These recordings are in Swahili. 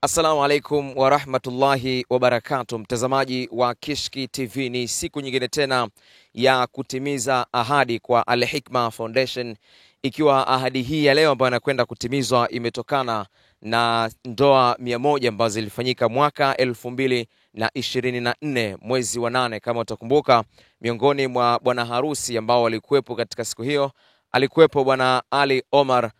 Assalamu alaikum wa rahmatullahi wa barakatuh. Mtazamaji wa Kishki TV, ni siku nyingine tena ya kutimiza ahadi kwa Al-Hikma Foundation, ikiwa ahadi hii ya leo ambayo inakwenda kutimizwa imetokana na ndoa 100 ambazo zilifanyika mwaka 2024 mwezi wa 8. Kama utakumbuka, miongoni mwa bwana harusi ambao walikuwepo katika siku hiyo alikuwepo bwana Ali Omar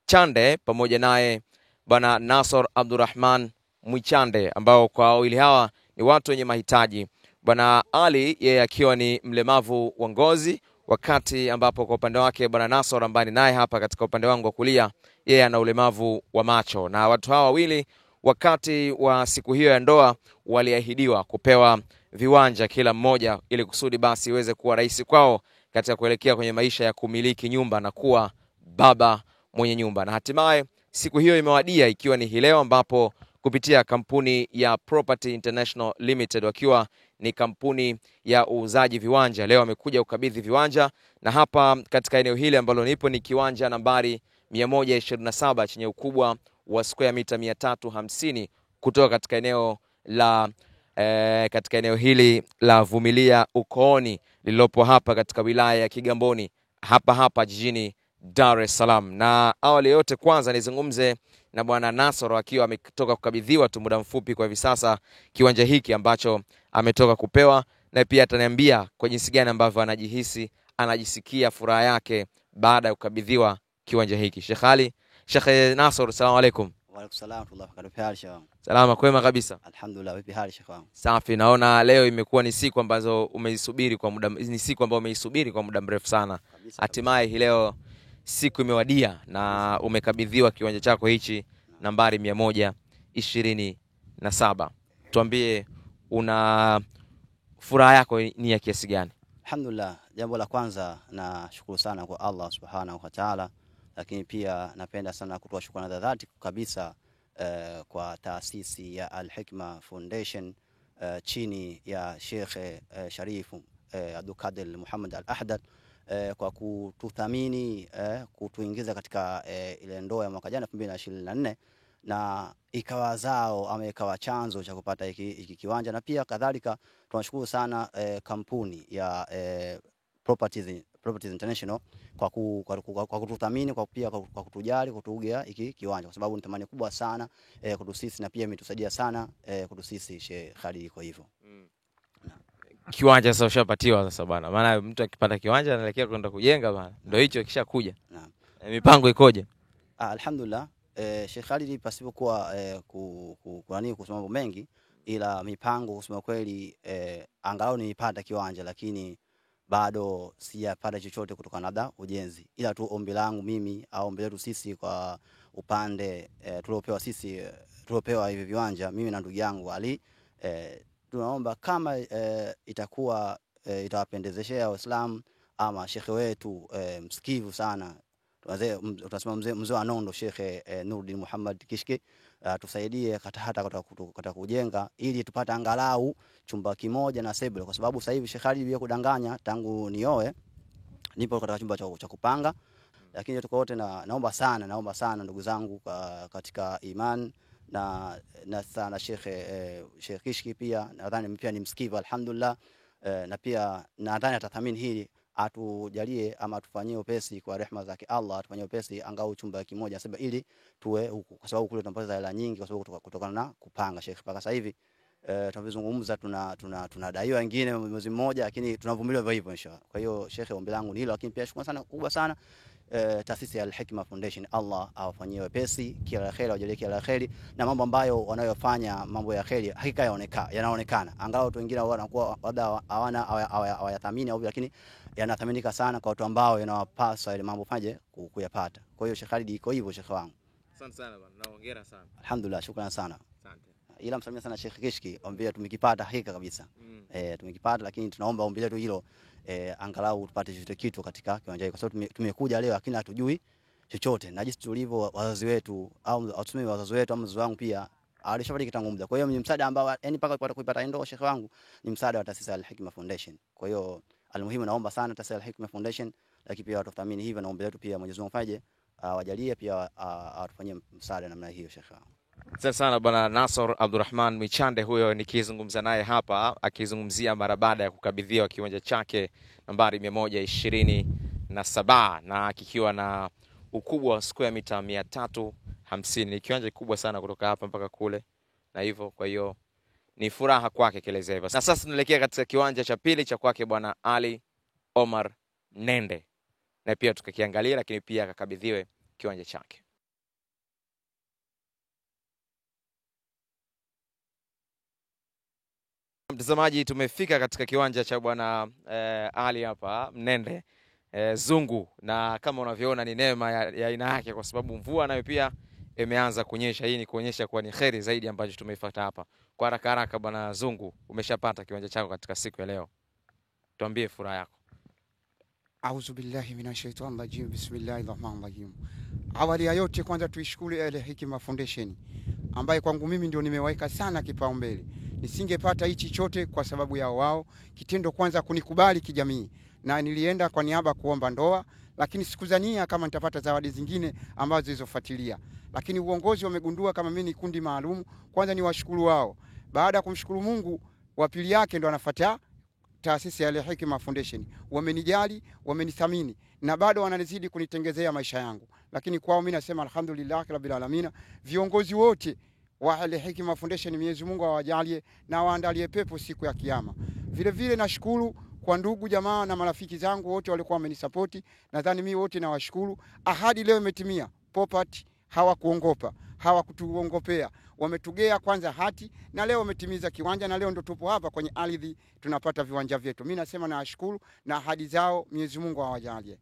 Chande pamoja naye bwana Nasor Abdurrahman Mwichande, ambao kwa wawili hawa ni watu wenye mahitaji. Bwana Ali yeye akiwa ni mlemavu wa ngozi, wakati ambapo kwa upande wake bwana Nasor ambaye naye hapa katika upande wangu wa kulia, yeye ana ulemavu wa macho. Na watu hawa wawili wakati wa siku hiyo ya ndoa waliahidiwa kupewa viwanja kila mmoja, ili kusudi basi iweze kuwa rahisi kwao katika kuelekea kwenye maisha ya kumiliki nyumba na kuwa baba mwenye nyumba. Na hatimaye siku hiyo imewadia, ikiwa ni hii leo, ambapo kupitia kampuni ya Property International Limited, wakiwa ni kampuni ya uuzaji viwanja, leo wamekuja kukabidhi viwanja. Na hapa katika eneo hili ambalo nipo ni kiwanja nambari 127 chenye ukubwa wa square mita 350 kutoka katika eneo la katika eneo hili la Vumilia Ukooni lililopo hapa katika wilaya ya Kigamboni hapa jijini Dar es Salaam. Na awali yote kwanza nizungumze na bwana Nasoro, akiwa ametoka kukabidhiwa tu muda mfupi kwa hivi sasa kiwanja hiki ambacho ametoka kupewa, na pia ataniambia kwa jinsi gani ambavyo anajisikia furaha yake baada ya kukabidhiwa kiwanja hiki. Sheikh Nasoro, asalamu alaykum. Wa alaykum salaam wa rahmatullahi. Salama, kwema kabisa. Alhamdulillah, vipi hali Sheikh wangu? Safi. Naona leo imekuwa ni siku ambazo umeisubiri kwa muda, ni siku ambayo umeisubiri kwa muda mrefu sana. Hatimaye hii leo siku imewadia na umekabidhiwa kiwanja chako hichi nambari 127. Tuambie, una furaha yako ni ya kiasi gani? Alhamdulillah, jambo la kwanza nashukuru sana kwa Allah subhanahu wa ta'ala, lakini pia napenda sana kutoa shukrani za dhati kabisa kwa taasisi ya Al-Hikma Foundation chini ya Sheikh Sharif Abdul Qadir Muhammad Al-Ahdad kwa kututhamini, kutuingiza katika ile ndoa ya mwaka jana 2024, na ikawa zao ama ikawa chanzo cha kupata hiki kiwanja. Na pia kadhalika tunashukuru sana kampuni ya Properties International kwa kututhamini, kwa pia kwa kutujali, kutugea hiki kiwanja, kwa sababu ni thamani kubwa sana kwetu sisi, na pia imetusaidia sana kwetu sisi Sheikh Khalid. Kwa hivyo kiwanja sasa ushapatiwa sasa bwana, maana mtu akipata kiwanja anaelekea kwenda kujenga bwana, ndio hicho kishakuja. Naam. Mipango ikoje? Alhamdulillah, Sheikh Khalid, pasipokuwa kusema mambo mengi, ila mipango kusema kweli angalau nipata kiwanja, lakini bado sijapata chochote kutokana na ujenzi, ila tu ombi langu mimi au ombi letu sisi kwa upande tuliopewa hivi viwanja, mimi na ndugu yangu Ali, tunaomba kama itakuwa itawapendezeshea Waislamu ama shekhe wetu msikivu sana, tunasema mzee wa Nondo, Sheikh Nuruddin Muhammad Kishki, tusaidie hata kujenga, ili tupate angalau chumba kimoja na sebule, kwa sababu sasa hivi Sheikh Khalid bila kudanganya, tangu nioe nipo katika chumba cha kupanga. Lakini tuko wote naomba sana ndugu zangu katika iman na sana Sheikh Kishki pia nadhani pia ni msikivu alhamdulillah, na pia nadhani atathamini hili, atujalie ama atufanyie upesi kwa rehema zake Allah, atufanyie upesi angao chumba kimoja sasa, ili tuwe huku, kwa sababu kule tunapata hela nyingi, kwa sababu kutokana na kupanga Sheikh. Mpaka sasa hivi tunazungumza tunadaiwa wengine mwezi mmoja, lakini tunavumilia hivyo inshallah. Kwa hiyo Sheikh, ombi langu ni hilo, lakini pia shukrani sana kubwa sana taasisi ya Al-Hikma Foundation, Allah awafanyie wepesi, kila la kheri, awajalie kila la kheri, na mambo ambayo wanayofanya mambo ya kheri hakika yanaonekana, angalau watu wengine wanakuwa labda hawayathamini au, lakini yanathaminika sana kwa watu ambao yanawapasa ile mambo faje kuyapata. Kwa hiyo Sheikh Khalid, iko hivyo Sheikh wangu. Asante sana bwana, na hongera sana. Alhamdulillah, shukrani sana. Asante. Ila msamia sana Sheikh Kishki, ombea tumekipata hakika kabisa. Tumekipata, lakini tunaomba ombi letu hilo angalau tupate chochote kitu katika kiwanja hiki, kwa sababu tumekuja leo lakini hatujui chochote, na jinsi tulivyo wazazi wetu au wazazi wetu ama mzazi wangu pia alishafariki tangu muda. Kwa hiyo ni msaada ambao yani mpaka kuipata ndoa Sheikh wangu ni msaada wa taasisi Al-Hikma Foundation. Kwa hiyo almuhimu naomba sana taasisi Al-Hikma Foundation, lakini pia watu thamini hivyo, naomba letu pia Mwenyezi Mungu faje wajalie pia atufanyie msaada namna hiyo Sheikh wangu. Asante sana Bwana Nasor Abdurrahman Michande, huyo nikizungumza naye hapa akizungumzia mara baada ya kukabidhiwa kiwanja chake nambari 127 na kikiwa na ukubwa wa square mita 350. Ni kiwanja kikubwa sana kutoka hapa mpaka kule, na hivyo kwa hiyo ni furaha kwake keleza hivyo. Na sasa tunaelekea katika kiwanja cha pili cha kwake Bwana Ali Omar Mnende, na pia tukakiangalia, lakini pia akakabidhiwe kiwanja chake. Mtazamaji, tumefika katika kiwanja cha Bwana Ali hapa Mnende Zungu, na kama unavyoona ni neema ya aina yake, kwa sababu mvua nayo pia imeanza kunyesha. Hii ni kuonyesha kuwa ni kheri zaidi ambacho tumeifuata hapa. Kwa haraka haraka, Bwana Zungu, umeshapata kiwanja chako katika siku ya leo, tuambie furaha yako. A'udhu billahi minash shaitani rajim. Bismillahir rahmanir rahim. Awali ya yote kwanza tuishukuru Al-Hikma Foundation ambaye kwangu mimi ndio nimeweka sana kipaumbele. Nisingepata hichi chote kwa sababu ya wao. Kitendo kwanza kunikubali kijamii, na nilienda kwa niaba kuomba ndoa, lakini sikuzania kama nitapata zawadi zingine ambazo zilizofuatilia. Lakini uongozi wamegundua kama mimi ni kundi maalum, kwanza ni washukuru wao. Baada ya kumshukuru Mungu, wa pili yake ndo anafuatia taasisi ya Al-Hikma Foundation. Wamenijali, wamenithamini na bado wanazidi kunitengezea maisha yangu. Lakini kwao mimi nasema alhamdulillah rabbil alamin. Viongozi wote wa Al-Hikma Foundation, Mwenyezi Mungu awajalie na waandalie pepo siku ya kiyama. Vile vile nashukuru kwa ndugu jamaa na marafiki zangu wote walikuwa wamenisupport. Nadhani mimi wote nawashukuru. Ahadi leo imetimia. Property hawakuongopa, hawakutuongopea. Wametugea kwanza hati na leo wametimiza kiwanja, na leo ndo tupo hapa kwenye ardhi tunapata viwanja vyetu. Mimi nasema nawashukuru na ahadi zao Mwenyezi Mungu awajalie.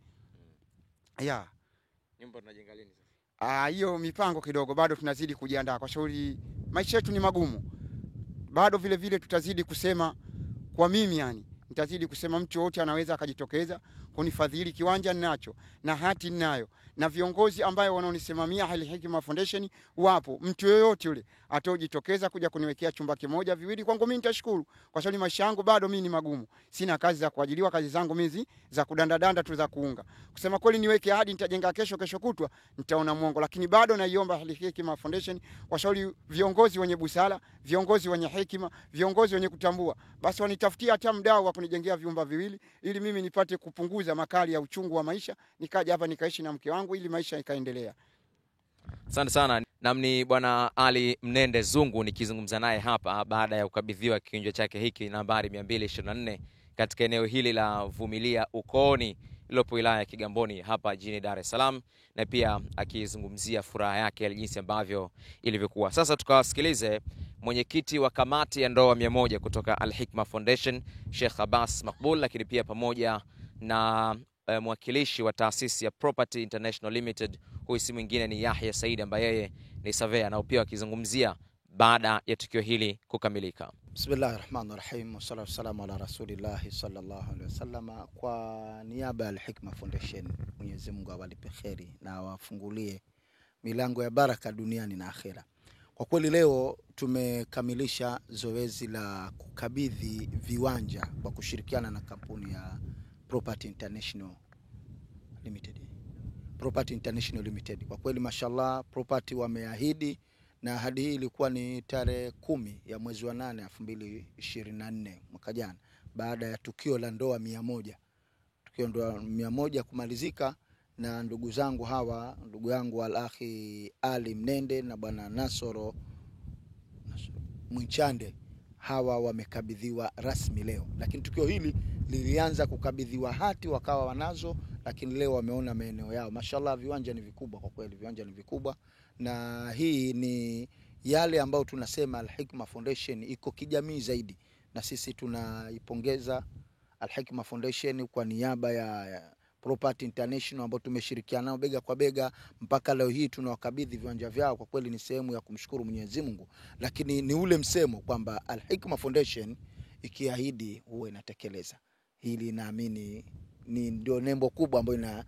Nyumba tunajenga lini sasa? Hiyo mipango kidogo bado tunazidi kujiandaa kwa sababu maisha yetu ni magumu. Bado vile vile tutazidi kusema kwa mimi nitazidi kusema mtu wote anaweza akajitokeza kunifadhili. Kiwanja ninacho na hati ninayo na viongozi ambao wanaonisimamia Al-Hikma Foundation wapo. Mtu yoyote yule atojitokeza kuja kuniwekea chumba kimoja viwili, kwangu mimi nitashukuru, kwa sababu maisha yangu bado mimi ni magumu. Sina kazi za kuajiliwa, kazi zangu mimi za kudandadanda tu za kuunga. Kusema kweli niweke ahadi nitajenga kesho kutwa nitaona mwongo, lakini bado naiomba Al-Hikma Foundation kwa sababu viongozi wenye busara, viongozi wenye hekima, viongozi wenye kutambua, basi wanitafutia hata mdau wa kunijengea vyumba viwili ili mimi nipate kupunguza makali ya uchungu wa maisha, nikaja hapa nikaishi na mke wangu ili maisha ikaendelea. Asante sana. Namni Bwana Ali Mnende Zungu nikizungumza naye hapa baada ya kukabidhiwa kiwanja chake hiki nambari 224 katika eneo hili la Vumilia Ukooni lilopo wilaya ya Kigamboni hapa jijini Dar es Salaam, na pia akizungumzia furaha yake jinsi ambavyo ilivyokuwa. Sasa tukawasikilize mwenyekiti wa kamati ya ndoa 100 kutoka Al-Hikma Foundation Sheikh Abbas Makbul, lakini pia pamoja na mwakilishi wa taasisi ya Property International Limited, huyu si mwingine ni Yahya Said ambaye yeye ni surveyor, na pia akizungumzia baada ya tukio hili kukamilika. Bismillahirrahmanirrahim. Wassalatu wassalamu ala rasulillah sallallahu alaihi wasallam. Kwa niaba ya Al-Hikma Foundation, Mwenyezi Mungu awalipe kheri na awafungulie milango ya baraka duniani na akhera. Kwa kweli leo tumekamilisha zoezi la kukabidhi viwanja kwa kushirikiana na kampuni ya Property International Limited. Kwa kweli mashallah, Property wameahidi, na ahadi hii ilikuwa ni tarehe 10 ya mwezi wa 8 2024 mwaka jana, baada ya tukio la ndoa 100. Tukio ndoa 100 kumalizika, na ndugu zangu hawa, ndugu yangu Al-Akhi Ali Mnende na Bwana Nasoro Mwichande, hawa wamekabidhiwa rasmi leo. Lakini tukio hili lilianza kukabidhiwa hati wakawa wanazo, lakini leo wameona maeneo yao. Mashallah, viwanja ni vikubwa kwa kweli, viwanja ni vikubwa, na hii ni yale ambayo tunasema Al-Hikma Foundation iko kijamii zaidi, na sisi tunaipongeza Al-Hikma Foundation kwa niaba ya Property International ambao tumeshirikiana nao bega kwa bega mpaka leo hii tunawakabidhi viwanja vyao. Kwa kweli ni sehemu ya kumshukuru Mwenyezi Mungu, lakini ni ule msemo kwamba Al-Hikma Foundation ikiahidi huwa inatekeleza. Hili naamini ni ndio nembo kubwa ambayo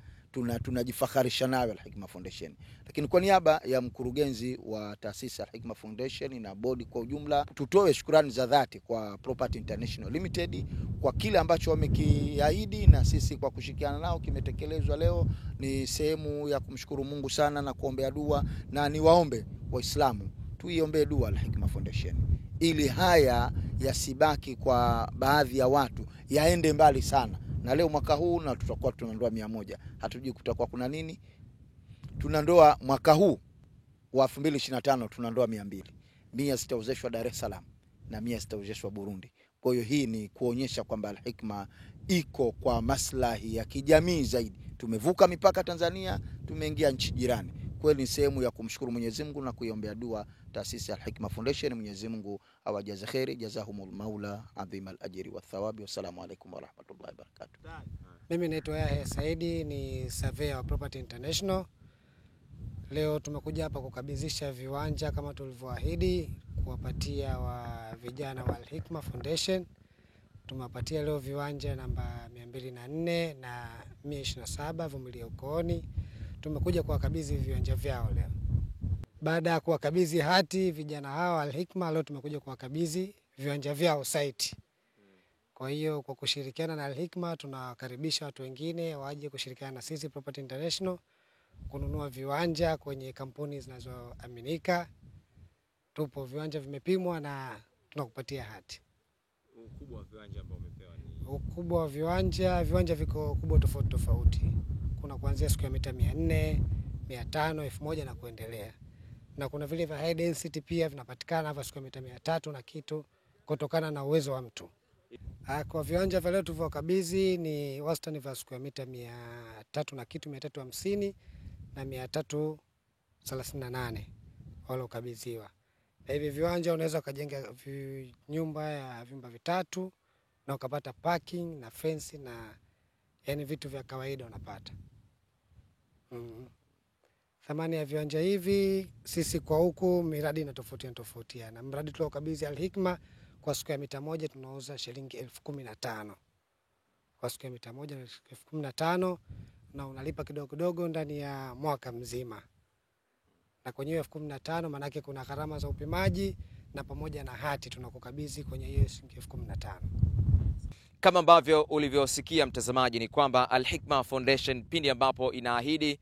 tunajifakharisha nayo Al-Hikma Foundation. Lakini kwa niaba ya mkurugenzi wa taasisi Al-Hikma Foundation na bodi kwa ujumla, tutoe shukrani za dhati kwa Property International Limited kwa kile ambacho wamekiahidi, na sisi kwa kushirikiana nao kimetekelezwa leo. Ni sehemu ya kumshukuru Mungu sana na kuombea dua, na niwaombe Waislamu tuiombee dua Al-Hikma Foundation ili haya yasibaki kwa baadhi ya watu, yaende mbali sana. Na leo mwaka huu na tutakuwa tuna ndoa 100. Hatujui kutakuwa kuna nini. Tuna ndoa mwaka huu wa 2025 tuna ndoa 200. 100 zitaozeshwa Dar es Salaam na 100 zitaozeshwa Burundi. Kwa hiyo hii ni kuonyesha kwamba Al-Hikma iko kwa maslahi ya kijamii zaidi. Tumevuka mipaka Tanzania, tumeingia nchi jirani. Kweli ni sehemu ya kumshukuru Mwenyezi Mungu na kuiombea dua taasisi Al-Hikma Foundation. Mwenyezi Mungu awajaze kheri, jazahumul maula adhimal ajri wa thawabi. Wassalamu alaykum wa rahmatullahi wa barakatuh. Mimi naitwa Yahya Saidi, ni surveyor wa Property International. Leo tumekuja hapa kukabidhisha viwanja kama tulivyoahidi kuwapatia vijana wa Al-Hikma Foundation. Tumewapatia leo viwanja namba 204 na 127 Vumilia Ukooni. Tumekuja kuwakabidhi viwanja vyao leo. Baada ya kuwakabidhi hati vijana hao Al-Hikma, leo tumekuja kuwakabidhi viwanja vyao site. Kwa hiyo kwa kushirikiana na Al-Hikma tunawakaribisha watu wengine waje kushirikiana na sisi Property International kununua viwanja kwenye kampuni zinazoaminika. Tupo viwanja vimepimwa na tunakupatia hati. Ukubwa wa viwanja ambao umepewa ni ukubwa wa viwanja viko kubwa tofauti tofauti. Kuna kuanzia square mita 400, 500, 1000 na kuendelea. Na kuna vile vya high density pia vinapatikana hapa square mita 300 na kitu kutokana na uwezo wa mtu. Kwa viwanja vya leo tulivyokabidhi ni wastani wa square mita 300 na kitu, 350 na 338 wale ukabidhiwa. Na hivi viwanja unaweza kujenga nyumba ya vyumba vitatu na ukapata parking na fence na yani vitu vya kawaida unapata. Thamani ya viwanja hivi sisi kwa huku miradi inatofautiana. Mradi tuliokabidhi Al-Hikma kwa square mita moja tunauza shilingi 15,000. Kwa square mita moja ni 15,000 na unalipa kidogo kidogo ndani ya mwaka mzima. Na kwenye 15,000 maana yake kuna gharama za upimaji na pamoja na hati tunakukabidhi kwenye hiyo shilingi 15,000. Kama ambavyo ulivyosikia mtazamaji, ni kwamba Al-Hikma Foundation pindi ambapo inaahidi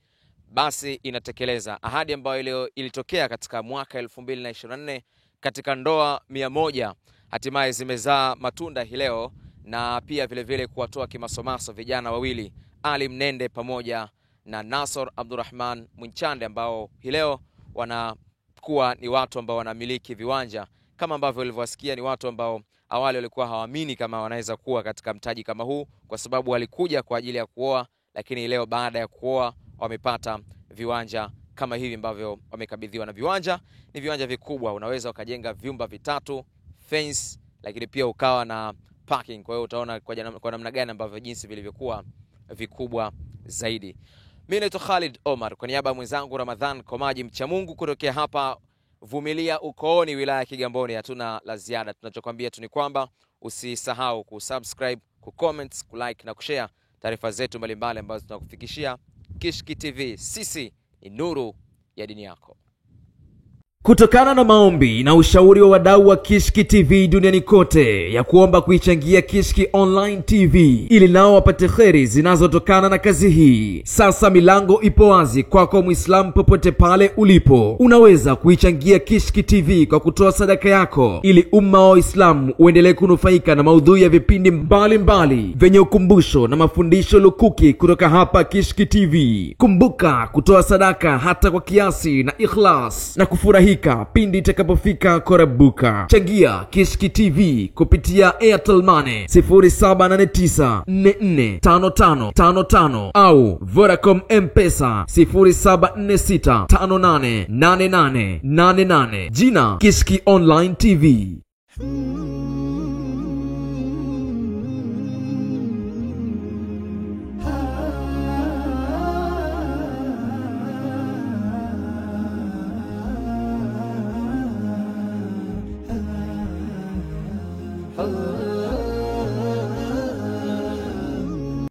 basi inatekeleza. Ahadi ambayo ilitokea katika mwaka 2024 katika ndoa 100 hatimaye zimezaa matunda hii leo, na pia vile vile kuwatoa kimasomaso vijana wawili, Ali Mnende pamoja na Nasor Abdurrahman Mwinchande, ambao hii leo wanakuwa ni watu ambao wanamiliki viwanja. Kama ambavyo ulivyosikia, ni watu ambao awali walikuwa hawaamini kama wanaweza kuwa katika mtaji kama huu, kwa sababu walikuja kwa ajili ya kuoa, lakini leo baada ya kuoa wamepata viwanja kama hivi ambavyo wamekabidhiwa. Na viwanja ni viwanja vikubwa, unaweza ukajenga vyumba vitatu, fence, lakini pia ukawa na parking. Kwa hiyo utaona kwa namna gani ambavyo jinsi vilivyokuwa vikubwa zaidi. Mimi naitwa Khalid Omar kwa niaba ya mwenzangu Ramadhan Komaji mcha Mungu kutokea hapa Vumilia Ukooni, wilaya ya Kigamboni. Hatuna la ziada. Tunachokwambia tu ni kwamba usisahau kusubscribe, kucomment, kulike na kushare taarifa zetu mbalimbali ambazo tunakufikishia. Kishki TV, sisi ni nuru ya dini yako. Kutokana na maombi na ushauri wa wadau wa Kishki TV duniani kote ya kuomba kuichangia Kishki Online TV ili nao wapate kheri zinazotokana na kazi hii, sasa milango ipo wazi kwako Muislamu popote pale ulipo. Unaweza kuichangia Kishki TV kwa kutoa sadaka yako ili umma wa Uislamu uendelee kunufaika na maudhui ya vipindi mbalimbali venye ukumbusho na mafundisho lukuki kutoka hapa Kishki TV. Kumbuka kutoa sadaka hata kwa kiasi na ikhlas na kufurahi pindi itakapofika korabuka. Changia Kishki TV kupitia Airtel Money 0789445555 au Vodacom M-Pesa 0746588888. Jina Kishki Online TV.